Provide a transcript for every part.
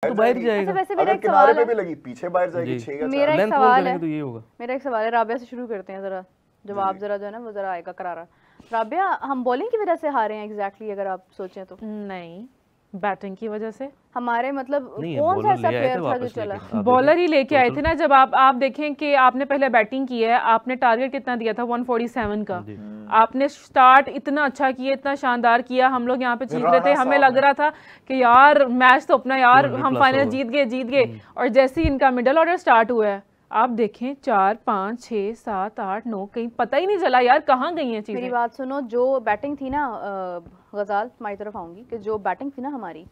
तो बाहर जाएगा। वैसे मेरा अगर एक किनारे सवाल पे है, भी लगी पीछे बाहर जाएगी 6 या 4। मेरा एक लेंथ सवाल करेंगे है, तो ये होगा। मेरा एक सवाल है, राबिया से शुरू करते हैं जरा, जवाब जरा जो है ना वो जरा आएगा करारा। राबिया, हम बॉलिंग की वजह से हारे हैं एग्जैक्टली अगर आप सोचें तो? नहीं, बैटिंग की वजह से। हमारे मतलब नहीं है, कौन सा बॉलर ऐसा ले आए प्लेयर थे था जो वापस चला? लेके। बॉलर ही लेके आए थे total- ना। जब आप देखें कि आपने पहले बैटिंग की है, आपने टारगेट कितना दिया था 147 का, आपने स्टार्ट इतना अच्छा किया, इतना शानदार किया, हम लोग यहाँ पे चीख रहे थे, हमें लग रहा था कि यार मैच तो अपना, यार 200 हम plus फाइनल होगा। जीत गए। और जैसे ही इनका मिडल ऑर्डर स्टार्ट हुआ है, आप देखें 4 5 6 7 8 9, कहीं पता ही नहीं चला यार कहाँ गई हैं चीजें। मेरी बात सुनो, जो बैटिंग थी ना, गजाल तुम्हारी तरफ आऊंगी, कि जो बैटिंग थी ना हमारी,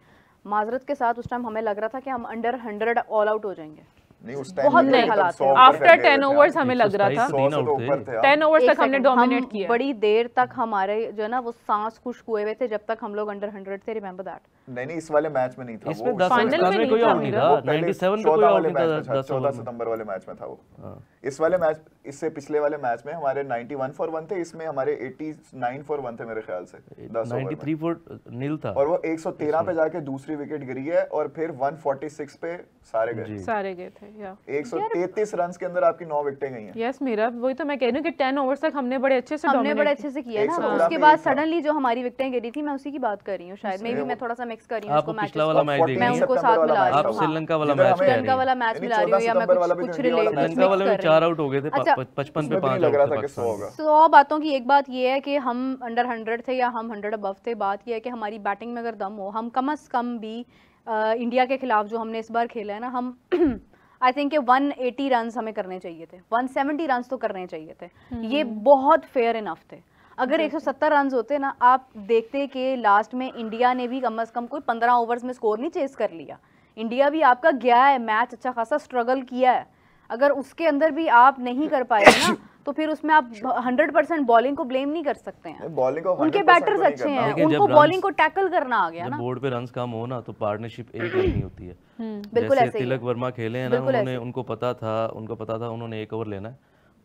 माजरत के साथ उस टाइम हमें लग रहा था कि हम अंडर 100 ऑल आउट हो जाएंगे। नहीं उस टाइम बहुत पे बुरे तब हालात 100 थे। ऊपर आफ्टर फैल गए 10 थे, ओवर्स हमें लग रहा 127 था, से 100 तीन से तो आउट ऊपर थे। थे। 10 ओवर्स एक तक हमने सेकंड, डोमिनेट किया है। बड़ी देर तक हमारे जो है ना वो सांस खुश्क हुए हुए थे जब तक हम लोग अंडर 100 थे, रिमेंबर दैट? नहीं इस वाले मैच में नहीं था इसमें वो, 10 फाइनल में में नहीं कोई था आउट नहीं मेरा। था, वो पहले 97 पे 14 कोई आउट वाले नहीं मैच था में था, 10 14 ओवर में। सितंबर वाले मैच में था वो। हाँ। इस वाले मैच, इससे पिछले वाले मैच में हमारे 91 फॉर 1 थे, इसमें हमारे 89 फॉर 1 थे मेरे ख्याल से 10 ओवर में। 93 फॉर नील था। और वो 113 पे जाके दूसरी विकेट गिरी है और फिर 146 पे सारे गए। सारे गए थे या 133 रन के अंदर आपकी 9 विकेटें गई हैं। यस, मेरा वही तो मैं कह रही हूँ कि 10 ओवर्स तक हमने बड़े अच्छे से हमने dominate बड़े किया। अच्छे से किया ना। 113 उसके पे बाद एक था। सडनली जो हमारी विकेटें गिरी थी, मैं उसी की बात कर रही हूँ शायद, मे भी मैं थोड़ा सा मिक्स कर रही हूँ आपको इसको, पिछला मैचेस वाला को। मैच मैं देखिए। उनको साथ मिला रही आप हूँ। श्रीलंका वाला जिधर मैच हमें- कह रही श्रीलंका हैं। वाला मैच नहीं, मिला रही हूँ या मैं 14 वाला कुछ भी कुछ तो इंडिया वाला रिलेट मैच श्रीलंका वाले में कर रही 4 हूँ। आउट हो गए थे, अच्छा, 55 पे उसमें भी 5 नहीं लग आउट रहा थे था कि 100 पाकिस्तान होगा। 100 बातों की एक बात ये है कि हम अंडर 100 थे या हम 100 अबव थे। बात ये है कि हमारी बैटिंग में अगर दम हो, हम कम से कम भी इंडिया के खिलाफ जो हमने इस बार खेला है ना, हम आई थिंक 180 रन हमें करने चाहिए थे, 170 रन तो करने चाहिए थे। ये बहुत फेयर इनफ थे। अगर 170 रन होते ना, आप देखते कि लास्ट में इंडिया ने भी कम से कम कोई 15 ओवर्स में स्कोर नहीं चेस कर लिया। इंडिया भी आपका गया है मैच, अच्छा खासा स्ट्रगल किया है। अगर उसके अंदर भी आप नहीं कर पाए ना, तो फिर उसमें आप 100% बॉलिंग को ब्लेम नहीं कर सकते हैं। बॉलिंग को उनके 100% बैटर्स तो नहीं अच्छे करना। हैं, लेकिन जब उनको runs- बॉलिंग को टैकल करना आ गया जब ना। बोर्ड पे रन्स कम हो ना तो पार्टनरशिप एक नहीं होती है। बिल्कुल जैसे ऐसे ही तिलक है। वर्मा खेले हैं ना, बिल्कुल उन्होंने ऐसे। उनको पता था उन्होंने 1 ओवर लेना है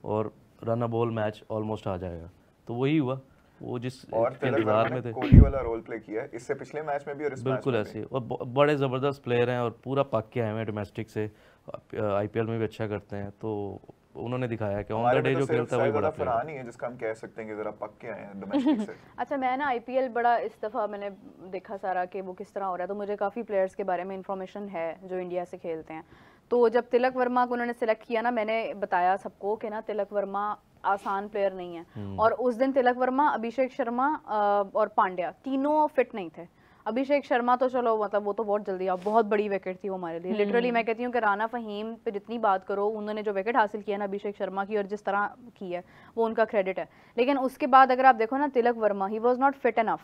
और run a ball match almost आ जाएगा। तो वही हुआ, वो जिस और के तिलक इंतजार वर्मा में ने थे। कोहली वाला रोल प्ले किया है इससे पिछले मैच में भी और इस मैच बिल्कुल में भी। ऐसे, और बड़े ज़बरदस्त प्लेयर हैं और पूरा पक के आए हैं डोमेस्टिक से, आईपीएल में भी अच्छा करते हैं। तो उन्होंने दिखाया कि ऑन हमारे द डे में तो जो सिर्फ खेलता है वही बड़ा शायद प्लेयर फरहान ही है जिसका हम कह सकते हैं कि जरा पक के आए हैं डोमेस्टिक से। अच्छा, मैं ना आईपीएल बड़ा इस दफ़ा मैंने देखा सारा कि वो किस तरह हो रहा है, तो मुझे काफ़ी प्लेयर्स के बारे में इंफॉर्मेशन है जो इंडिया से खेलते हैं। तो जब तिलक वर्मा को उन्होंने सिलेक्ट किया ना, मैंने बताया सबको कि ना तिलक वर्मा आसान प्लेयर नहीं है। और उस दिन तिलक वर्मा, अभिषेक शर्मा और पांड्या तीनों फिट नहीं थे। अभिषेक शर्मा तो चलो मतलब वो तो बहुत जल्दी, अब बहुत बड़ी विकेट थी वो हमारे लिए। लिटरली मैं कहती हूँ कि राना फहीम पे जितनी बात करो, उन्होंने जो विकेट हासिल किया ना अभिषेक शर्मा की और जिस तरह की है, वो उनका क्रेडिट है। लेकिन उसके बाद अगर आप देखो ना, तिलक वर्मा ही वॉज नॉट फिट इनफ,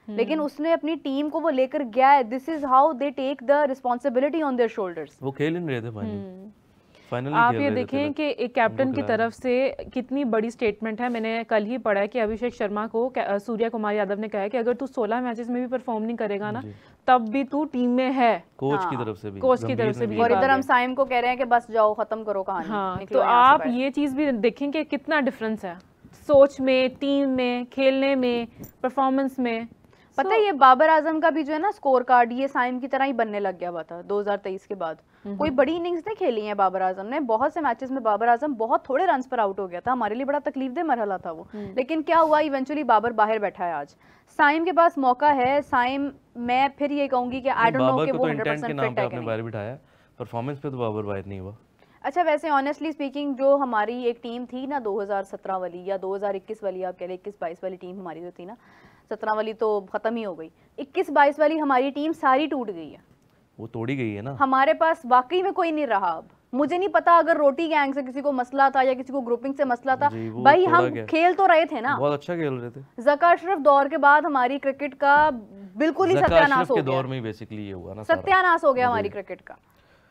लेकिन उसने अपनी टीम को वो लेकर गया है। This is how they take the responsibility on their shoulders. वो खेल ही नहीं रहे थे फाइनल। फाइनली आप खेल ये रहे थे देखें तिलक। कि एक कैप्टन उनको की खिलाया। तरफ से कितनी बड़ी स्टेटमेंट है। मैंने कल ही पढ़ा है कि अभिषेक शर्मा को सूर्या कुमार यादव ने कहा है कि अगर तू 16 मैचेस में भी परफॉर्म नहीं करेगा ना, तब भी तू टीम में है। कोच की तरफ से भी, कोच की गंभीर तरफ से ने भी भी और ये इधर बात हम साइम को कह रहे हैं कि बस जाओ खत्म करो कहानी, हाँ, निकलो तो यहाँ से आप बाहर। ये चीज़ भी देखें कि कितना डिफरेंस है सोच में, टीम में, खेलने में, परफॉर्मेंस में। पता है ये बाबर आजम का भी जो है ना स्कोर कार्ड, ये साइम की तरह ही बनने लग गया हुआ था 2023 के बाद। कोई बड़ी इनिंग्स नहीं खेली है बाबर आजम ने। बहुत से मैचेस में बाबर आजम बहुत थोड़े रन्स पर आउट हो गया था, हमारे लिए बड़ा तकलीफदेह मरहला था वो। लेकिन क्या हुआ, इवेंचुअली बाबर बाहर बैठा है आज। साइम के पास मौका है। साइम, मैं फिर ये कहूंगी कि आई डोंट नो बाबर कि को वो तो इंटेंट 100% के नाम फिट पे है कि आपने नहीं। बाहर बिठाया, परफॉर्मेंस पे तो बाबर बाहर नहीं हुआ। अच्छा, वैसे ऑनेस्टली स्पीकिंग जो हमारी एक टीम थी ना 2017 वाली या 2021 वाली, आप कह लें 21-22 वाली टीम हमारी जो थी ना, 17 वाली तो खत्म ही हो गई, 21-22 वाली हमारी टीम सारी टूट गई है। वो तोड़ी गई है ना। हमारे पास वाकई में कोई नहीं रहा अब। मुझे नहीं पता अगर रोटी गैंग से किसी को मसला था या किसी को ग्रुपिंग से मसला था, जी, वो भाई तोड़ा हम गया। खेल तो रहे थे ना। बहुत अच्छा खेल रहे थे। ज़का अशरफ दौर के बाद हमारी क्रिकेट का बिल्कुल ही ज़का सत्यानाश अशरफ हो के गया। दौर में ही बेसिकली ये हुआ ना सारा। सत्यानाश हो गया हमारी क्रिकेट का।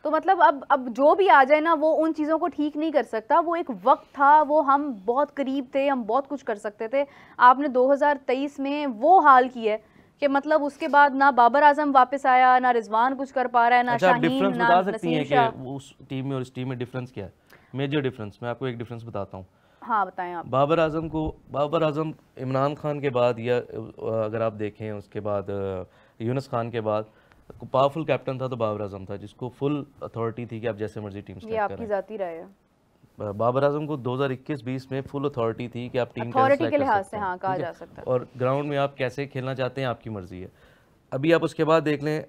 तो मतलब अब जो भी आ जाए ना, वो उन चीज़ों को ठीक नहीं कर सकता। वो एक वक्त था, वो हम बहुत करीब थे, हम बहुत कुछ कर सकते थे। आपने 2023 में वो हाल किया कि मतलब उसके बाद ना बाबर आजम वापस आया, ना रिजवान कुछ कर पा रहा है, ना अच्छा, आप शाहीन, डिफरेंस ना बता सकती नसीम हैं शाह। कि उस टीम में और इस टीम में डिफरेंस क्या है? मेजर डिफरेंस मैं आपको एक डिफरेंस बताता हूँ। हाँ बताएं आप। बाबर आजम इमरान खान के बाद, या अगर आप देखें उसके बाद यूनुस खान के बाद, पावरफुल कैप्टन था तो बाबर आजम था, जिसको फुल अथॉरिटी थी कि आप जैसे मर्जी टीम ये सेलेक्ट आपकी करें। जाती राय है? बाबर आजम को 2021-20 में फुल अथॉरिटी थी कि आप टीम कैसे अथॉरिटी select के कर लिहाज सकते से हैं, हाँ कहा ठीक है? जा सकता है। और ग्राउंड में आप कैसे खेलना चाहते हैं आपकी मर्जी है। अभी आप उसके बाद देख लें,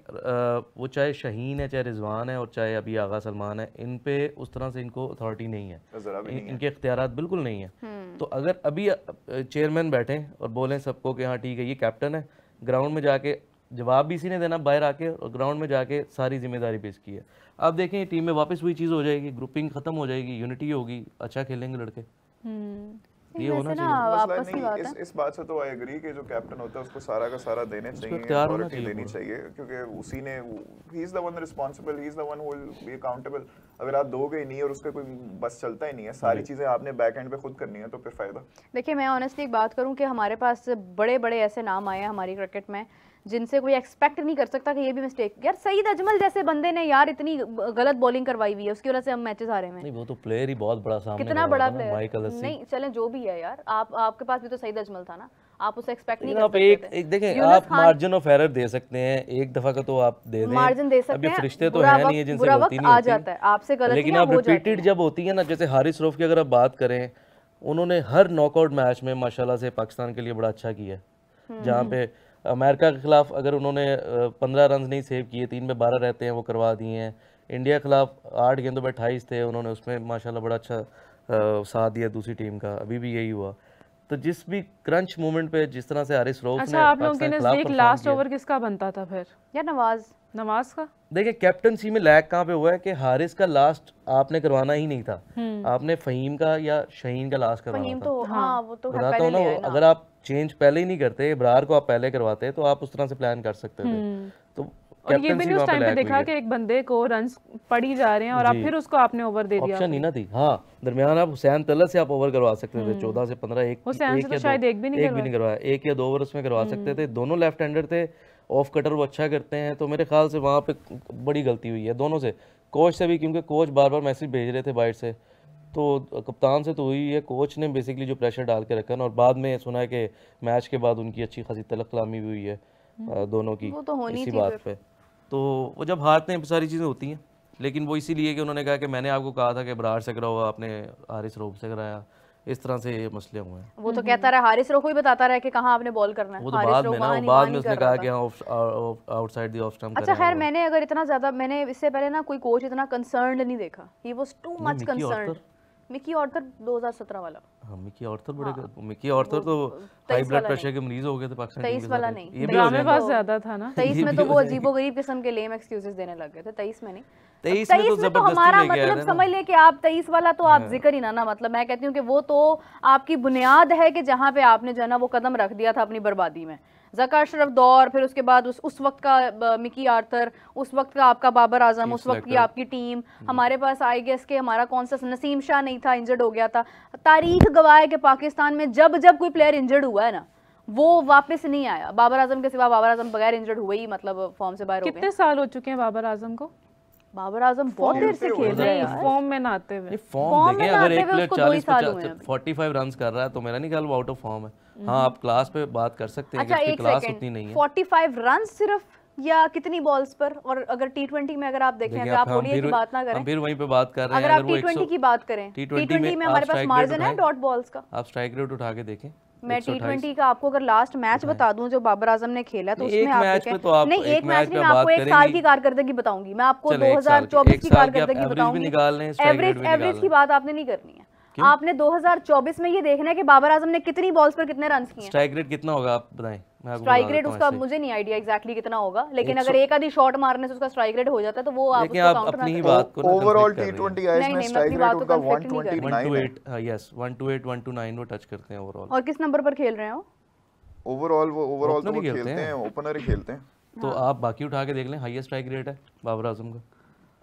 वो चाहे शाहीन है, चाहे रिजवान है, और चाहे अभी आगा सलमान है, इन पे उस तरह से इनको अथॉरिटी नहीं है, जरा भी नहीं है। इनके इख्तियारात बिल्कुल नहीं है। तो अगर अभी चेयरमैन बैठे और बोलें सबको कि हाँ ठीक है ये कैप्टन है, ग्राउंड में जाके जवाब भी इसी ने देना बाहर आके, और ग्राउंड में जाके सारी जिम्मेदारी पेश की है। आप देखें टीम में वापस वही चीज़ हो जाएगी, ग्रुपिंग खत्म हो जाएगी, यूनिटी होगी, अच्छा खेलेंगे लड़के। ये होना वैसे ना चाहिए। मसला आपस की नहीं, बात है। इस बात से तो आई एग्री कि जो कैप्टन होता है उसको सारा का सारा देने चाहिए, इख्तियार होना अथॉरिटी चाहिए देनी चाहिए, क्योंकि उसी ने, he is the one responsible, he is the one who will be accountable. अगर आप दोगे ही नहीं और उसका कोई बस चलता ही नहीं है, सारी चीजें आपने बैक एंड पे खुद करनी है, तो फिर फायदा। देखिए मैं ऑनेस्टली एक बात करूं कि हमारे पास बड़े बड़े ऐसे नाम आए हैं हमारी क्रिकेट में जिनसे कोई एक्सपेक्ट नहीं कर सकता कि ये भी मिस्टेक, यार सईद अजमल जैसे बंदे ने यार इतनी गलत बॉलिंग करवाई हुई है, उसकी वजह से हम मैचेस हारे हैं। नहीं वो तो प्लेयर ही बहुत बड़ा सामने कितना बड़ा प्लेयर, माइकल हसी। नहीं चलें जो भी है यार, आपके पास भी तो सईद अजमल था ना, आप उसे एक्सपेक्ट नहीं लेकिन कर आप सकते थे। एक देखें, यूनुस आप खान मार्जिन ऑफ एरर दे सकते हैं, एक दफा का तो आप दे दें, मार्जिन दे अब सकते ये हैं, फरिश्ते तो बुरा हैं नहीं है वक्त जिनसे बुरा गलती वक्त नहीं आ होती, जाता है, आपसे लेकिन गलतियां आप हो जाती रिपीटेड हैं। जब होती है ना, जैसे हारिस रऊफ की अगर आप बात करें, उन्होंने हर नॉकआउट मैच में माशाल्लाह से पाकिस्तान के लिए बड़ा अच्छा किया है। जहाँ पे अमेरिका के खिलाफ अगर उन्होंने 15 रन नहीं सेव किए, 3 में 12 रहते हैं वो करवा दिए हैं। इंडिया के खिलाफ 8 गेंदों पे 28 थे, उन्होंने उसमें माशाल्लाह बड़ा अच्छा साथ दिया दूसरी टीम का। अभी भी यही हुआ। तो जिस भी क्रंच मोमेंट पे जिस तरह से हारिस रऊफ अच्छा ने आप लोगों के पाकिस्तान के खिलाफ नजदीक परफॉर्म लास्ट किया, ओवर किसका बनता था फिर? यार नवाज का? देखिए कैप्टनसी में लैग कहाँ पे हुआ है कि हारिस का लास्ट आपने करवाना ही नहीं था, आपने फहीम का या शाहीन का लास्ट करवाना फहीम था। तो हाँ वो तो बताता पहले हूँ ना, ले वो आए ना। अगर आप चेंज पहले ही नहीं करते, इब्रार को आप पहले करवाते, तो आप उस तरह से प्लान कर सकते थे। तो और ये भी कैप्टनसी नहीं उस वहाँ पे टाइम पे लैग देखा हुई कि है, एक बंदे को रन्स पड़ी जा रहे हैं और आप फिर उसको आपने ओवर दे दिया। ऑप्शन ही ना थी। हाँ दरमियान आप हुसैन तलत से आप ओवर करवा सकते थे, 14 से 15, हुसैन से तो शायद एक भी नहीं करवाया, 1 या 2 ओवर उसमें करवा सकते थे। दोनों लेफ्ट हैंडर थे, ऑफ कटर वो अच्छा करते हैं, तो मेरे ख्याल से वहाँ पे बड़ी गलती हुई है दोनों से, कोच से भी, क्योंकि कोच बार बार मैसेज भेज रहे थे बाहर से, तो कप्तान से तो हुई है, कोच ने बेसिकली जो प्रेशर डाल के रखा ना, और बाद में सुना है कि मैच के बाद उनकी अच्छी खासी तलब कलामी भी हुई है दोनों की वो तो होनी इसी थी बात पे। तो वो जब हारते हैं सारी चीज़ें होती हैं, लेकिन वो इसीलिए कि उन्होंने कहा कि मैंने आपको कहा था कि बरार से कराओ, आपने हारिस रऊफ से कराया, इस तरह से ये मसले हुए हैं। वो तो कहता रहा, हारिस रऊफ को ही बताता रहा कि कहाँ आपने बॉल करना है। वो तो हारिस बाद रऊफ में ना, वहाँ वो बाद नहीं में उसने कर रहा कहा था। कि आउटसाइड द ऑफ स्टंप अच्छा खैर मैंने अगर इतना ज्यादा, मैंने इससे पहले ना कोई कोच इतना कंसर्न्ड नहीं देखा, he was too much concerned. Mickey Arthur 2017 वाला, हाँ मिकी ऑर्थर मिकी ऑर्थर तो हाई ब्लड प्रेशर के मरीज हो गए थे पाकिस्तान टीम 23 वाला नहीं, ये भी हो ड्रामेबाज ज्यादा था ना। 23 में तो वो अजीबोगरीब किस्म के लेम एक्सक्यूजेस देने लग गए थे, 23 में नहीं। 23 में तो जबरदस्ती हमारा लेके आए मतलब थे ना। समझ ले कि आप 23 वाला तो आप जिक्र ही ना, मतलब मैं कहती हूँ कि वो तो आपकी बुनियाद है कि जहाँ पे आपने जो है ना वो कदम रख दिया था अपनी बर्बादी में। ज़का अशरफ दौर, फिर उसके बाद उस वक्त का मिकी आर्थर, उस वक्त का आपका बाबर आजम, उस वक्त की आपकी टीम, हमारे पास आई गेस के हमारा कौन सा नसीम शाह नहीं था, इंजर्ड हो गया था। तारीख गवाह है कि पाकिस्तान में जब जब कोई प्लेयर इंजर्ड हुआ है ना वो वापस नहीं आया। बाबर आजम के सिवा, बाबर आजम बगैर इंजर्ड हुए ही मतलब फॉर्म से बाहर हो गए। कितने साल हो चुके हैं बाबर आजम को? बाबर आजम बहुत देर से खेल रहे हैं, फॉर्म में ना आते हुए। फॉर्म देखें, अगर एक प्लेयर 40 45 रन कर रहा है तो मेरा नहीं ख्याल वो आउट ऑफ फॉर्म है। हाँ आप क्लास पे बात कर सकते हैं कि अच्छा उसकी एक क्लास सेकंड, उतनी नहीं है। 45 रन सिर्फ या कितनी बॉल्स पर? और अगर टी20 में अगर आप देखें, अगर आप ओडीआई की बात ना करें, हम फिर वहीं पे बात कर रहे हैं। अगर आप टी20 की बात करें, टी20 में हमारे पास मार्जिन है डॉट बॉल्स का। आप स्ट्राइक रेट उठा के देखें। मैं टी20 का आपको अगर लास्ट मैच बता दूं जो बाबर आजम ने खेला तो उसमें आप देखें, तो आप नहीं एक मैच पे में आपको एक साल की कारकर्दगी बताऊंगी, मैं आपको 2024 की कारकर्दगी बताऊंगी। एवरेज की बात आपने नहीं करनी है, आपने 2024 में ये देखना है कि बाबर आजम ने कितनी बॉल्स पर कितने रन किए। स्ट्राइक रेट कितना होगा आप बताएं? स्ट्राइक रेट उसका मुझे नहीं आइडिया एग्जैक्टली कितना होगा, लेकिन अगर एक आधी शॉट मारने से उसका स्ट्राइक रेट हो जाता है तो वो आप उसको काउंटर अपनी ही बात को ओवरऑल टी20 आईज में स्ट्राइक रेट उनका 129 है। यस 128 129 वो टच करते हैं ओवरऑल। और किस नंबर पर खेल रहे हो? ओवरऑल तो वो खेलते हैं, ओपनर ही खेलते हैं। तो आप बाकी उठा के देख लें, हाईएस्ट स्ट्राइक रेट है बाबर आजम का।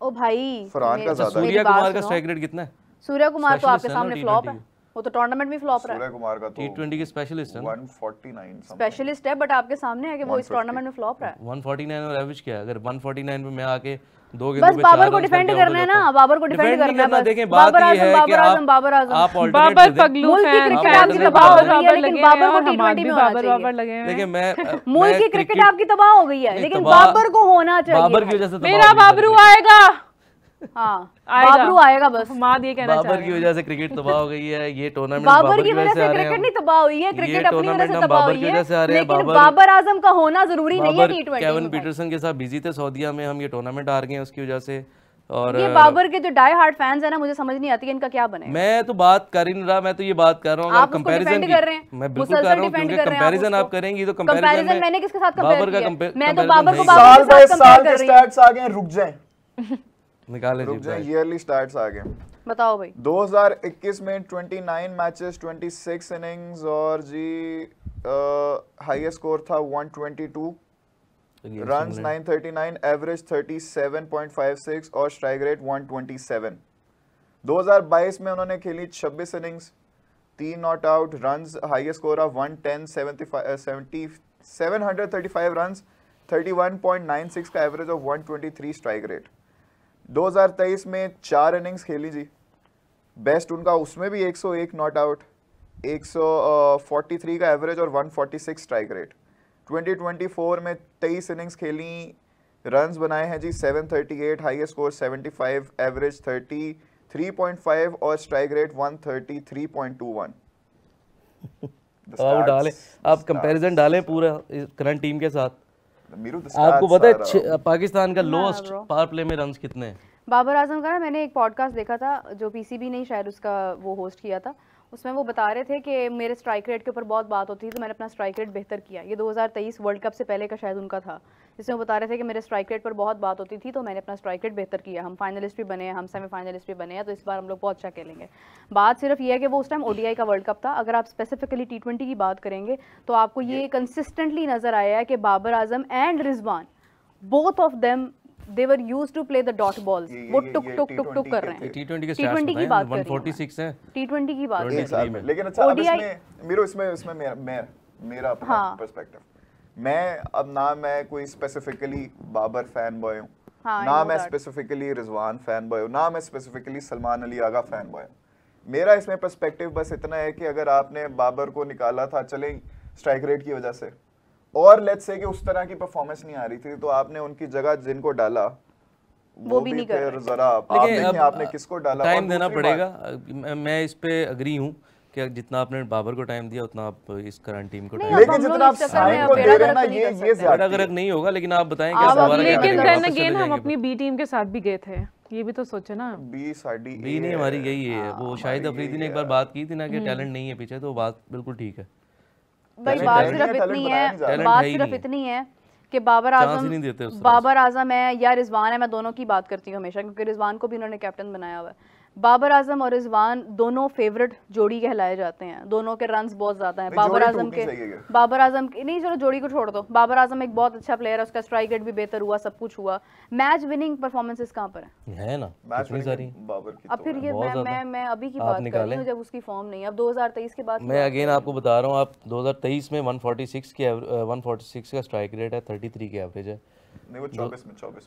ओ भाई फरहान का ज्यादा है। सूर्या कुमार का स्ट्राइक रेट कितना है? सूर्या कुमार तो आपके सामने फ्लॉप है, वो तो टूर्नामेंट में फ्लॉप रहा है। सूर्या कुमार का तो टी20 के स्पेशलिस्ट है, 149 स्पेशलिस्ट है, बट आपके सामने है कि वो इस टूर्नामेंट में फ्लॉप रहा है। 149 और एवरेज क्या है? अगर 149 पे मैं आके 2 गेंदों बस पे बाबर 4 को रन डिफेंड करके करना है ना, बाबर को डिफेंड करना है बस। देखें बात बाबर ये आजम, है कि बाबर आजम, बाबर आप आजम। alternate बाबर दे दें। पगलू मुल्क की फैन क्रिकेट आप आपकी alternate तबाह हो दे दें। गई है, लेकिन बाबर को और हमाद T20 भी में होना बाबर चाहिए। बाबर लगे हुए देखिए हैं। मुल्क की क्रिकेट आपकी तबाह हो गई है, नहीं, लेकिन तबाह- बाबर को होना चाहिए बाबर की भाई। वजह से मेरा तबाह हो गई बाबरू है आएगा, हाँ आएगा। बाबरू आएगा बस। हमाद ये कहना चाह बाबर रहे की हैं। वजह से क्रिकेट तबाह हो गई है। ये टूर्नामेंट बाबर की वजह आ से रहे हैं क्रिकेट हम। नहीं तबाह हुई है, ये क्रिकेट अपनी वजह टूर्नामेंट से हम तबाह बाबर हुई की वजह से आ है, रहे हैं। लेकिन बाबर आजम का होना जरूरी नहीं है बाबर T20 केविन में भाई। पीटरसन के साथ बिजी थे सऊदीया में, हम ये टूर्नामेंट हार गए हैं उसकी वजह से। और ये बाबर के जो डाई हार्ड फैंस है ना, मुझे समझ नहीं आती है इनका क्या बनेगा। मैं तो बात कर ही नहीं रहा, मैं तो ये बात कर रहा हूँ आप अगर उसको कंपैरिजन डिफेंड कर रहे हैं, मैं बिल्कुल मुसलसल कर रहा हूँ डिफेंड क्योंकि कर रहे हैं आप कंपैरिजन आप उसको। करेंगी तो कंपैरिजन मैंने किसके साथ कंपेयर बाबर का किया? कंपेयर मैं तो बाबर को है। बाबर साल के बाय साथ साल कंपेयर के कर रही हूँ। स्टैट्स आ गए, रुक जाएं, निकाले रुक जी जाएं, भाई। ईयरली स्टैट्स आ गए। बताओ भाई। 2021 में 29 मैचेस, 26 इनिंग्स और जी हाईएस्ट स्कोर था 122, रन्स 939, एवरेज 37.56 और स्ट्राइक रेट 127। 2022 में उन्होंने खेली 26 innings, 3 not out, runs highest score of 110, 735 runs, 31.96 का एवरेज ऑफ 123 स्ट्राइक रेट। 2023 में 4 इनिंग्स खेली जी, बेस्ट उनका उसमें भी 101 नॉट आउट, 143 का एवरेज और 146 स्ट्राइक रेट। 2024 में 23 इनिंग्स खेली, रन्स बनाए हैं जी 738, हाईएस्ट स्कोर 75, एवरेज 33.5 और स्ट्राइक रेट 133.21। तो आप डालें, आप कंपैरिजन डालें पूरा करंट टीम के साथ। मीरू, the आपको stats पता are, है पाकिस्तान का ना लोएस्ट bro। पावर प्ले में रन्स कितने हैं? बाबर आजम का ना मैंने एक पॉडकास्ट देखा था, जो पीसीबी ने शायद उसका वो होस्ट किया था। उसमें वो बता रहे थे कि मेरे स्ट्राइक रेट के ऊपर बहुत बात होती थी, तो मैंने अपना स्ट्राइक रेट बेहतर किया। ये 2023 वर्ल्ड कप से पहले का शायद उनका था, जिसमें वो बता रहे थे कि मेरे स्ट्राइक रेट पर बहुत बात होती थी, तो मैंने अपना स्ट्राइक रेट बेहतर किया। हम फाइनलिस्ट भी बने हैं, हम सेमीफाइनलिस्ट भी बने हैं, तो इस बार हम लोग बहुत अच्छा खेलेंगे। बात सिर्फ ये है कि वो उस टाइम ओडीआई का वर्ल्ड कप था। अगर आप स्पेसिफिकली T20 की बात करेंगे तो आपको ये कंसिस्टेंटली नजर आया है कि Babar Azam and Rizwan, both of them they were used to play the dot balls। वो टुक टुक टुक टुक कर रहे हैं। T20 के T20 की स्टैट्स बात बताएं, कर रही हूँ 146 है T20 की बात कर एक रही साल हूँ। में। लेकिन अच्छा, अब ODI इसमें मीरू, इसमें मेरा अपना हाँ। पर्सपेक्टिव, मैं अब ना मैं कोई स्पेसिफिकली बाबर फैन बॉय हूँ, हाँ, I ना know मैं that। Specifically Rizwan fan boy हूँ, ना मैं specifically Salman Ali Agha fan boy हूँ। मेरा इसमें पर्सपेक्टिव बस इतना है कि अगर आपने बाबर को निकाला था, चले स्ट्राइक रेट की वजह से, और लेट्स से कि उस तरह की परफॉर्मेंस नहीं आ रही थी, तो आपने उनकी जगह जिनको डाला वो भी नहीं कर फिर रहे। जरा आप लेकिन देखें अब आपने किसको डाला। टाइम और देना दूसरी पड़ेगा। बात, मैं इस पे अग्री हूँ कि जितना आपने बाबर को टाइम दिया उतना आप इस करंट टीम को नहीं, टाइम अब लेकिन हम लोग जितना आप इस चक्कर में साइन को अब दे बेड़ा रहे हैं ना, गर्क नहीं ये कर ये सकते। बड़ा ज्यादा गरक नहीं होगा, लेकिन आप बताएं आप कि अब दोबारा क्या लेकिन लेकिन करेंगे, देन वापस चले अगेन हम जाएंगे अपनी बी टीम के साथ भी गए थे, ये भी तो सोचे ना। बी साडी बी नहीं हमारी यही है। वो शाहिद अफरीदी ने एक बार बात की थी ना कि टैलेंट नहीं है पीछे, तो वो बात बिल्कुल ठीक है। भाई Talent बात है ही सिर्फ नहीं, talent इतनी बनाया है, नहीं जा रहा। Talent बात है ही सिर्फ नहीं। इतनी है कि बाबर चांस ही आजम, नहीं देते उस तरह बाबर आजम है या रिजवान है, मैं दोनों की बात करती हूँ हमेशा, क्योंकि रिजवान को भी उन्होंने कैप्टन बनाया हुआ है। बाबर आजम और रिजवान दोनों फेवरेट जोड़ी कहलाए जाते हैं, दोनों के रन्स बहुत ज्यादा हैं। नहीं, बाबर जोड़ी आजम टूटनी के, चाहिए क्या? बाबर आजम के नहीं, चलो जोड़ी को छोड़ दो, बाबर आजम एक बहुत अच्छा प्लेयर है, उसका स्ट्राइक रेट भी बेहतर हुआ, सब कुछ हुआ। मैच विनिंग परफॉर्मेंसेस कहाँ पर है ना मैच कितनी सारी। बाबर की अब तो फिर है। ये बहुत ज़्यादा। मैं अभी की आप बात कर रही निकालें। हूँ जब उसकी फॉर्म नहीं है। अब 2023 के बाद की मैं बात अगेन कर आपको बता रहा हूँ, आप 2023 में 146 का स्ट्राइक रेट है, 33 की एवरेज है। नहीं, वो 24 में